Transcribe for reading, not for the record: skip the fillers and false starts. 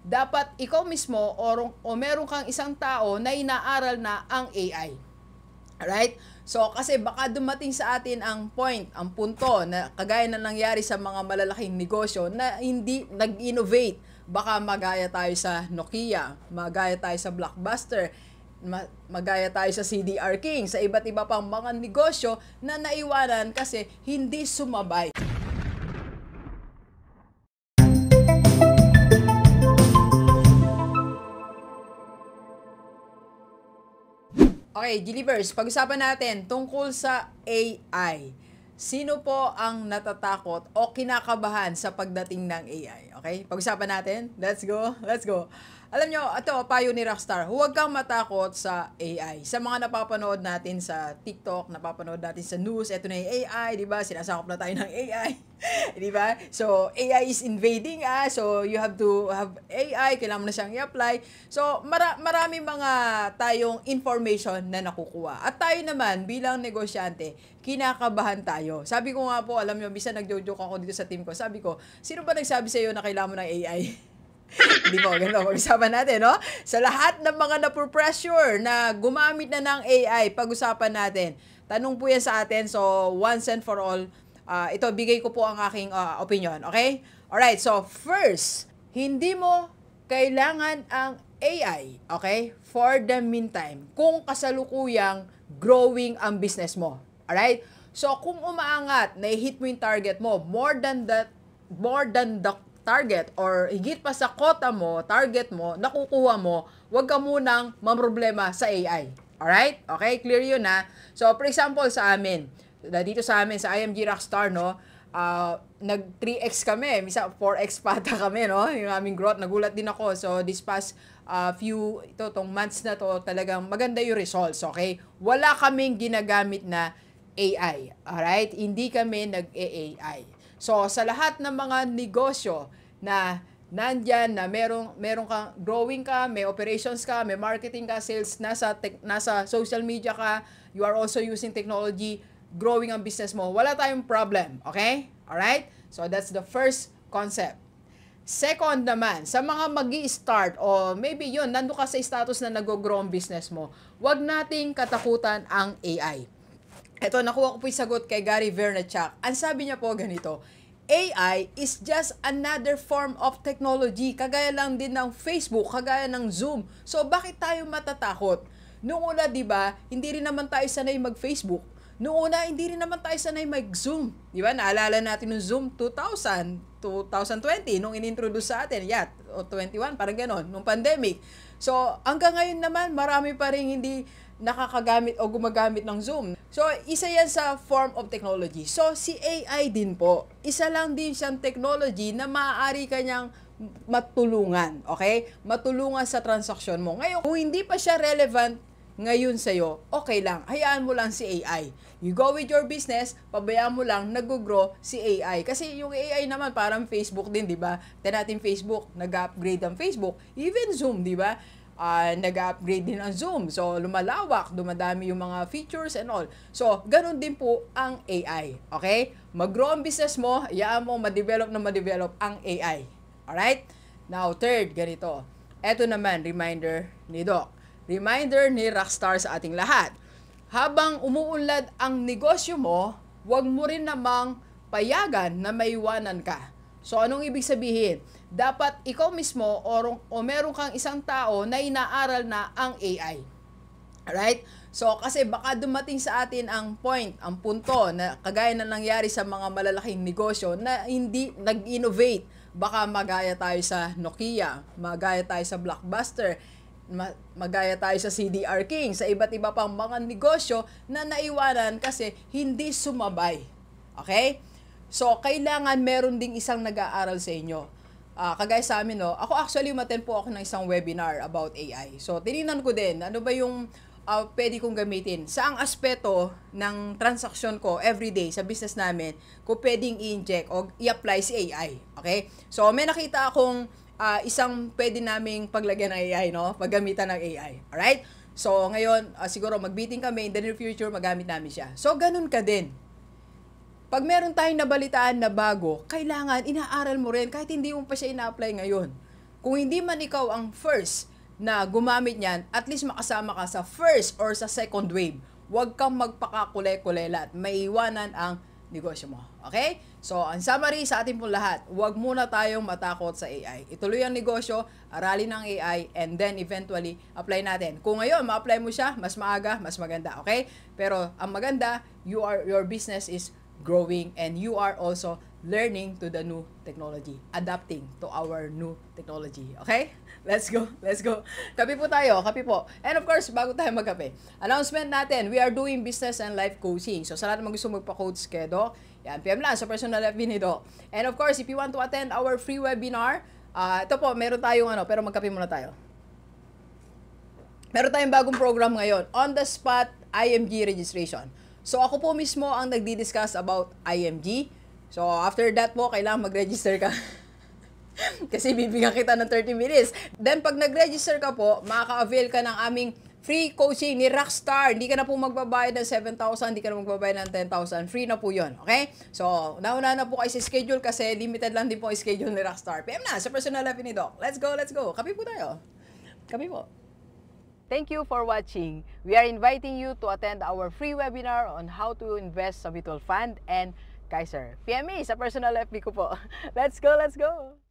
dapat ikaw mismo o meron kang isang tao na inaaral na ang AI. Alright? So, kasi baka dumating sa atin ang punto na kagaya na nangyari sa mga malalaking negosyo na hindi nag-innovate. Baka magaya tayo sa Nokia, magaya tayo sa Blockbuster, magaya tayo sa CDR King, sa iba't iba pang mga negosyo na naiwanan kasi hindi sumabay. Okay, Gilivers, pag-usapan natin tungkol sa AI. Sino po ang natatakot o kinakabahan sa pagdating ng AI? Okay, pag-usapan natin. Let's go, let's go. Alam nyo, ito, payo ni Rockstar, huwag kang matakot sa AI. Sa mga napapanood natin sa TikTok, napapanood natin sa news, ito na yung AI, di ba? Sinasakop na tayo ng AI. Di ba? So, AI is invading us. So, you have to have AI. Kailangan mo na siyang i-apply. So, marami mga tayong information na nakukuha. At tayo naman, bilang negosyante, kinakabahan tayo. Sabi ko nga po, alam nyo, bisa nagjo-joke ako dito sa team ko. Sabi ko, sino ba nagsabi sa iyo na kailangan mo ng AI? Hindi po, ganito. Pag-usapan natin, no? Sa lahat ng mga napur-pressure na gumamit na ng AI, pag-usapan natin. Tanong po yan sa atin. So, once and for all, ito, bigay ko po ang aking opinion. Okay? Alright, so first, hindi mo kailangan ang AI, okay? For the meantime, kung kasalukuyang growing ang business mo. Alright? So, kung umaangat, na-hit mo yung target mo, more than the target or higit pa sa quota mo, target mo, nakukuha mo, wag ka munang mamroblema sa AI. Alright? Okay? Clear yun na. So, for example, sa amin, dito sa amin, sa IMG Rockstar, no, nag 3x kami, misa 4x pata kami, no, yung aming growth, nagulat din ako. So, this past tong months na to, talagang maganda yung results, okay? Wala kaming ginagamit na AI, alright? Hindi kami nag-AI. So, sa lahat ng mga negosyo na nandyan na meron kang growing ka, may operations ka, may marketing ka, sales, nasa social media ka, you are also using technology, growing ang business mo, wala tayong problem. Okay? Alright? So, that's the first concept. Second naman, sa mga magi-start o maybe yun, nando ka sa status na nag-grow ang business mo, wag nating katakutan ang AI. Ito, nakuha ko po yung sagot kay Gary Vaynerchuk. Ang sabi niya po ganito, AI is just another form of technology. Kagaya lang din ng Facebook, kagaya ng Zoom. So, bakit tayo matatakot? Noong una, di ba, hindi rin naman tayo sanay mag-Facebook. Noong una, hindi rin naman tayo sanay mag-Zoom. Di ba? Naalala natin yung Zoom 2020, nung inintroduce sa atin. O 21, parang ganon, nung pandemic. So, hanggang ngayon naman, marami pa rin hindi nakakagamit o gumagamit ng Zoom. So, isa yan sa form of technology. So, si AI din po, isa lang din siyang technology na maaari kanyang matulungan. Okay? Matulungan sa transaksyon mo. Ngayon, kung hindi pa siya relevant ngayon sa'yo, okay lang. Hayaan mo lang si AI. You go with your business, pabayaan mo lang, nag-grow si AI. Kasi yung AI naman, parang Facebook din, di ba? Tignan natin Facebook, nag-upgrade ang Facebook. Even Zoom, di ba? Nag-upgrade din ang Zoom. So, lumalawak, dumadami yung mga features and all. So, ganun din po ang AI. Okay? Mag-grow ang business mo, hayaan mo, ma-develop ang AI. Alright? Now, third, ganito. Ito naman, reminder ni Doc. Reminder ni Rockstar sa ating lahat. Habang umuunlad ang negosyo mo, huwag mo rin namang payagan na maiwanan ka. So, anong ibig sabihin? Dapat ikaw mismo o meron kang isang tao na inaaral na ang AI. Alright? So, kasi baka dumating sa atin ang punto na kagaya na nangyari sa mga malalaking negosyo na hindi nag-innovate. Baka magaya tayo sa Nokia, magaya tayo sa Blockbuster, magaya tayo sa CDR King, sa iba't iba pang mga negosyo na naiwanan kasi hindi sumabay. Okay? So, kailangan meron ding isang nag-aaral sa inyo. Kagaya sa amin, no, ako actually umattend po ako ng isang webinar about AI. So, tinignan ko din, ano ba yung pwede kong gamitin. Saang aspeto ng transaksyon ko everyday sa business namin ko pwedeng i-inject o i-apply si AI. Okay? So, may nakita akong isang pwede naming paglagyan ng AI, no? Paggamitan ng AI. Alright? So, ngayon, siguro mag-meeting kami, in the near future, magamit namin siya. So, ganun ka din. Pag meron tayong nabalitaan na bago, kailangan inaaral mo rin kahit hindi mo pa siya ina-apply ngayon. Kung hindi man ikaw ang first na gumamit niyan, at least makasama ka sa first or sa second wave. Huwag kang magpakakule-kulela at maiwanan ang negosyo mo. Okay? So, ang summary sa ating pong lahat, huwag muna tayong matakot sa AI. Ituloy ang negosyo, aralin ang AI, and then eventually, apply natin. Kung ngayon, ma-apply mo siya, mas maaga, mas maganda. Okay? Pero, ang maganda, your business is growing and you are also learning to the new technology, adapting to our new technology. Okay? Let's go. Let's go. Kape po tayo. Kape po. And of course, bago tayo magkape, announcement natin, we are doing business and life coaching. So, sa lahat ng gusto magpa-coach kay Doc, yan, PM lang sa personal FB ni Doc. And of course, if you want to attend our free webinar, ito po, meron tayong pero magkape muna tayo. Meron tayong bagong program ngayon, on the spot IMG registration. So, ako po mismo ang nagdi-discuss about IMG. So, after that po, kailangan mag-register ka. Kasi bibigyan kita ng 30 minutes. Then, pag nag-register ka po, makaka-avail ka ng aming free coaching ni Rockstar. Hindi ka na po magbabayad ng 7,000, hindi ka na magbabayad ng 10,000. Free na po yun. Okay? So, nauna na po kayo sa schedule kasi limited lang din po ang schedule ni Rockstar. PM na sa personal life ni Doc. Let's go, let's go. Kape po tayo. Kape po. Thank you for watching. We are inviting you to attend our free webinar on how to invest sa mutual fund and Kaiser. PME sa personal FB ko po. Let's go, let's go!